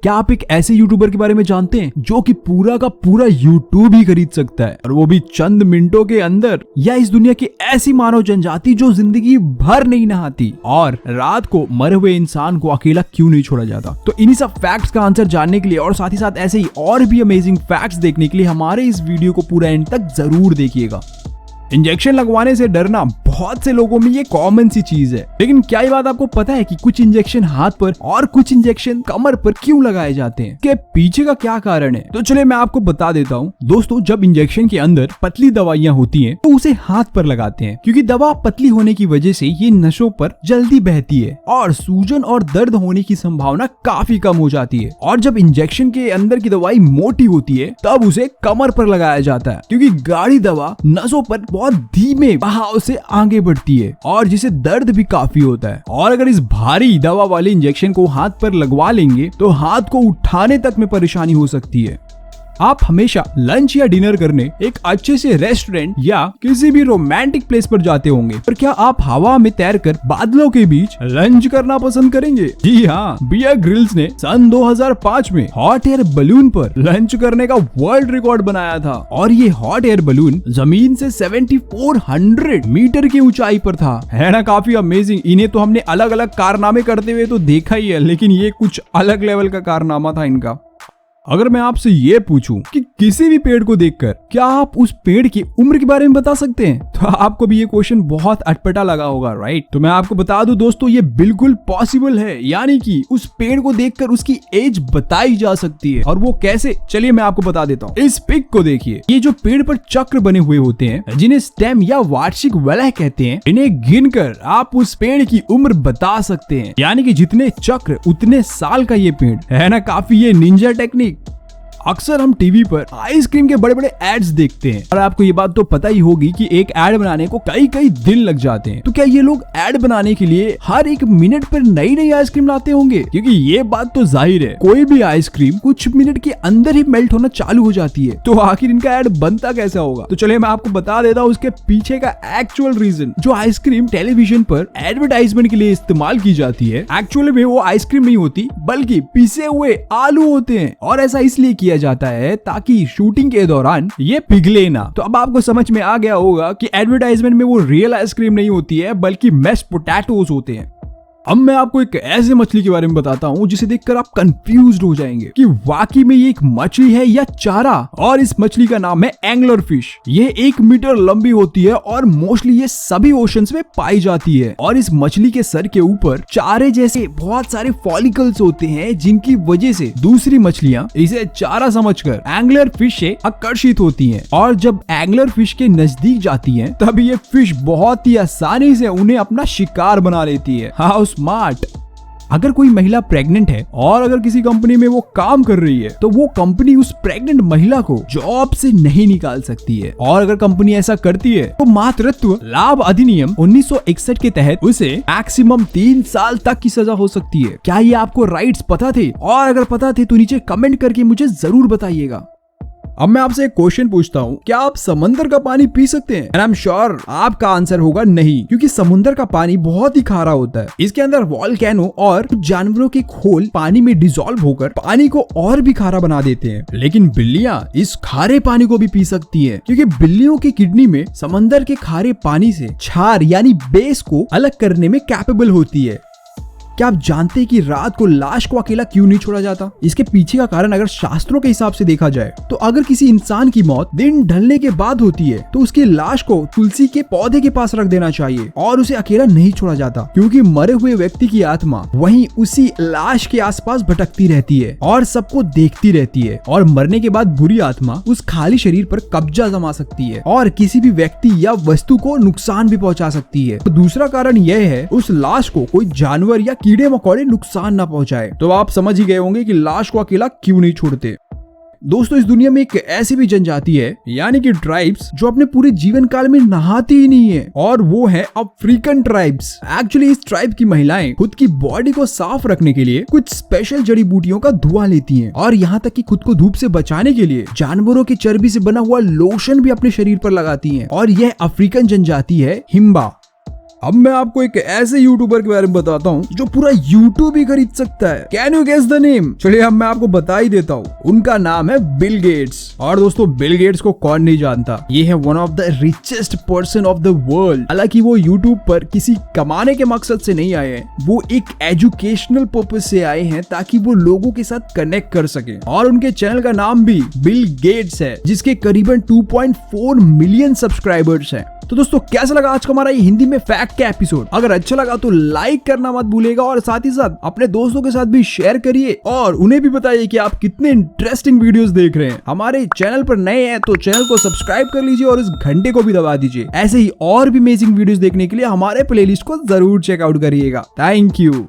क्या आप एक ऐसे यूट्यूबर के बारे में जानते हैं जो कि पूरा का पूरा यूट्यूब ही खरीद सकता है, और वो भी चंद मिनटों के अंदर? या इस दुनिया की ऐसी मानव जनजाति जो जिंदगी भर नहीं नहाती और रात को मरे हुए इंसान को अकेला क्यों नहीं छोड़ा जाता? तो इन्हीं सब फैक्ट्स का आंसर जानने के लिए और साथ ही साथ ऐसे ही और भी अमेजिंग फैक्ट्स देखने के लिए हमारे इस वीडियो को पूरा एंड तक जरूर देखिएगा। इंजेक्शन लगवाने से डरना बहुत से लोगों में ये कॉमन सी चीज है, लेकिन क्या ये बात आपको पता है कि कुछ इंजेक्शन हाथ पर और कुछ इंजेक्शन कमर पर क्यों लगाए जाते हैं? के पीछे का क्या कारण है? तो चलिए मैं आपको बता देता हूँ। दोस्तों, जब इंजेक्शन के अंदर पतली दवाइयाँ होती हैं तो उसे हाथ पर लगाते हैं, क्योंकि दवा पतली होने की वजह से ये नसों पर जल्दी बहती है और सूजन और दर्द होने की संभावना काफी कम हो जाती है। और जब इंजेक्शन के अंदर की दवाई मोटी होती है तब उसे कमर पर लगाया जाता है, क्योंकि गाढ़ी दवा नसों पर बहुत धीमे बहाव से आगे बढ़ती है और जिसे दर्द भी काफी होता है। और अगर इस भारी दवा वाले इंजेक्शन को हाथ पर लगवा लेंगे तो हाथ को उठाने तक में परेशानी हो सकती है। आप हमेशा लंच या डिनर करने एक अच्छे से रेस्टोरेंट या किसी भी रोमांटिक प्लेस पर जाते होंगे, पर क्या आप हवा में तैरकर बादलों के बीच लंच करना पसंद करेंगे? जी हाँ, बियर ग्रिल्स ने सन 2005 में हॉट एयर बलून पर लंच करने का वर्ल्ड रिकॉर्ड बनाया था, और ये हॉट एयर बलून जमीन से 7400 मीटर की ऊंचाई पर था। है ना काफी अमेजिंग। इन्हें तो हमने अलग अलग कारनामे करते हुए तो देखा ही है, लेकिन ये कुछ अलग लेवल का कारनामा था इनका। अगर मैं आपसे ये पूछूं कि किसी भी पेड़ को देखकर क्या आप उस पेड़ की उम्र के बारे में बता सकते हैं, तो आपको भी ये क्वेश्चन बहुत अटपटा लगा होगा, राइट? तो मैं आपको बता दूं दोस्तों, ये बिल्कुल पॉसिबल है, यानी कि उस पेड़ को देखकर उसकी एज बताई जा सकती है। और वो कैसे, चलिए मैं आपको बता देता हूँ। इस पिक को देखिए। ये जो पेड़ पर चक्र बने हुए होते हैं, जिन्हें स्टेम या वार्षिक वलय कहते हैं, इन्हें गिनकर आप उस पेड़ की उम्र बता सकते हैं, यानी कि जितने चक्र उतने साल का ये पेड़। है ना काफी ये निंजा टेक्निक। अक्सर हम टीवी पर आइसक्रीम के बड़े बड़े एड्स देखते हैं, और आपको ये बात तो पता ही होगी कि एक एड बनाने को कई कई दिन लग जाते हैं। तो क्या ये लोग एड बनाने के लिए हर एक मिनट पर नई नई आइसक्रीम लाते होंगे? क्योंकि ये बात तो जाहिर है, कोई भी आइसक्रीम कुछ मिनट के अंदर ही मेल्ट होना चालू हो जाती है, तो आखिर इनका एड बनता कैसा होगा? तो चलिए मैं आपको बता देता हूँ उसके पीछे का एक्चुअल रीजन। जो आइसक्रीम टेलीविजन पर एडवर्टाइजमेंट के लिए इस्तेमाल की जाती है, एक्चुअली में वो आइसक्रीम नहीं होती बल्कि पिसे हुए आलू होते हैं, और ऐसा इसलिए किया जाता है ताकि शूटिंग के दौरान ये पिघले ना। तो अब आपको समझ में आ गया होगा कि एडवर्टाइजमेंट में वो रियल आइसक्रीम नहीं होती है बल्कि मैश्ड पोटैटोज होते हैं। अब मैं आपको एक ऐसे मछली के बारे में बताता हूँ जिसे देखकर आप कंफ्यूज्ड हो जाएंगे कि वाकई में ये एक मछली है या चारा। और इस मछली का नाम है एंगलर फिश। ये 1 मीटर लंबी होती है और मोस्टली ये सभी ओशंस में पाई जाती है। और इस मछली के सर के ऊपर चारे जैसे बहुत सारे फॉलिकल्स होते हैं, जिनकी वजह से दूसरी मछलियां इसे चारा समझकर एंगलर फिश से आकर्षित होती हैं। और जब एंगलर फिश के नजदीक जाती हैं, तब ये फिश बहुत ही आसानी से उन्हें अपना शिकार बना लेती है। हाँ, स्मार्ट। अगर कोई महिला प्रेग्नेंट है और अगर किसी कंपनी में वो काम कर रही है, तो वो कंपनी उस प्रेग्नेंट महिला को जॉब से नहीं निकाल सकती है। और अगर कंपनी ऐसा करती है तो मातृत्व लाभ अधिनियम 1961 के तहत उसे मैक्सिमम 3 साल तक की सजा हो सकती है। क्या ये आपको राइट्स पता थे? और अगर पता थे तो नीचे कमेंट करके मुझे जरूर बताइएगा। अब मैं आपसे एक क्वेश्चन पूछता हूँ, क्या आप समंदर का पानी पी सकते हैं? एंड आई एम श्योर आपका आंसर होगा नहीं, क्योंकि समुद्र का पानी बहुत ही खारा होता है। इसके अंदर वोल्केनो और जानवरों के खोल पानी में डिसॉल्व होकर पानी को और भी खारा बना देते हैं। लेकिन बिल्लियां इस खारे पानी को भी पी सकती हैं, क्योंकि बिल्लियों की किडनी में समंदर के खारे पानी से क्षार यानी बेस को अलग करने में कैपेबल होती है। क्या आप जानते हैं कि रात को लाश को अकेला क्यों नहीं छोड़ा जाता? इसके पीछे का कारण अगर शास्त्रों के हिसाब से देखा जाए तो अगर किसी इंसान की मौत दिन ढलने के बाद होती है तो उसकी लाश को तुलसी के पौधे के पास रख देना चाहिए और उसे अकेला नहीं छोड़ा जाता, क्योंकि मरे हुए व्यक्ति की आत्मा वहीं उसी लाश के आसपास भटकती रहती है और सबको देखती रहती है, और मरने के बाद बुरी आत्मा उस खाली शरीर पर कब्जा जमा सकती है और किसी भी व्यक्ति या वस्तु को नुकसान भी पहुंचा सकती है। तो दूसरा कारण यह है उस लाश को कोई जानवर या कीड़े मकोड़े नुकसान ना पहुंचाए। तो आप समझ ही गए होंगे कि लाश को अकेला क्यों नहीं छोड़ते। दोस्तों, इस दुनिया में एक ऐसी भी जनजाति है, यानी कि ट्राइब्स, जो अपने पूरे जीवन काल में नहाती ही नहीं है, और वो है अफ्रीकन ट्राइब्स। एक्चुअली इस ट्राइब की महिलाएं खुद की बॉडी को साफ रखने के लिए कुछ स्पेशल जड़ी बूटियों का धुआं लेती हैं, और यहाँ तक कि खुद को धूप से बचाने के लिए जानवरों की चर्बी से बना हुआ लोशन भी अपने शरीर पर लगाती हैं। और यह अफ्रीकन जनजाति है हिम्बा। अब मैं आपको एक ऐसे यूट्यूबर के बारे में बताता हूँ जो पूरा यूट्यूब ही खरीद सकता है। Can you guess the name? चलिए अब मैं आपको बता ही देता हूँ। उनका नाम है बिल गेट्स। और दोस्तों बिल गेट्स को कौन नहीं जानता, ये है one of the richest person of the world. हालांकि वो यूट्यूब पर किसी कमाने के मकसद से नहीं आए हैं, वो एक एजुकेशनल पर्पज से आए हैं ताकि वो लोगों के साथ कनेक्ट कर सके। और उनके चैनल का नाम भी बिल गेट्स है, जिसके करीबन 2.4 मिलियन सब्सक्राइबर्स हैं। तो दोस्तों कैसा लगा आज का हमारा ये हिंदी में फैक्ट का एपिसोड? अगर अच्छा लगा तो लाइक करना मत भूलिएगा और साथ ही साथ अपने दोस्तों के साथ भी शेयर करिए और उन्हें भी बताइए कि आप कितने इंटरेस्टिंग वीडियोस देख रहे हैं। हमारे चैनल पर नए हैं तो चैनल को सब्सक्राइब कर लीजिए और इस घंटे को भी दबा दीजिए। ऐसे ही और भी अमेजिंग वीडियोस देखने के लिए हमारे प्लेलिस्ट को जरूर चेकआउट करिएगा। Thank you.